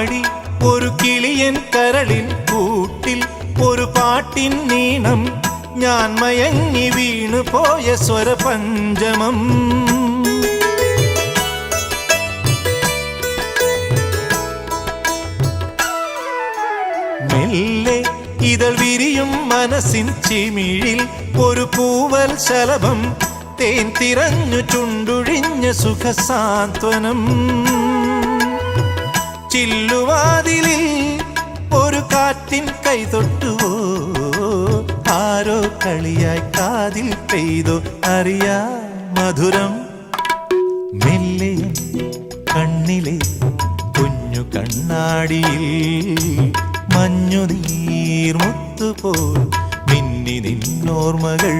പാടി ഒരു കിളിയൻ കരളിൻ കൂട്ടിൽ ഒരു പാട്ടിൻ നീണം ഞാൻ മയങ്ങി വീണു പോയ സ്വരപഞ്ചമം. മെല്ലെ ഇതൾ വിരിയും മനസ്സിൻ ചിമിഴിൽ ഒരു പൂവൽ ശലഭം തേൻ തിരഞ്ഞു ചുണ്ടുഴിഞ്ഞ സുഖസാന്ത്വനം. ചില്ലുവാതിലിൽ ഒരു കാറ്റിൻ കൈതൊട്ടുവോ, ആരോ കളിയായി കാതിൽ പെയ്തോ അറിയാ മധുരം. മെല്ലെ കണ്ണിലെ കുഞ്ഞു കണ്ണാടിയിൽ മഞ്ഞുനീർമുത്തുപോൽ മിന്നി നിന്നോർമകൾ.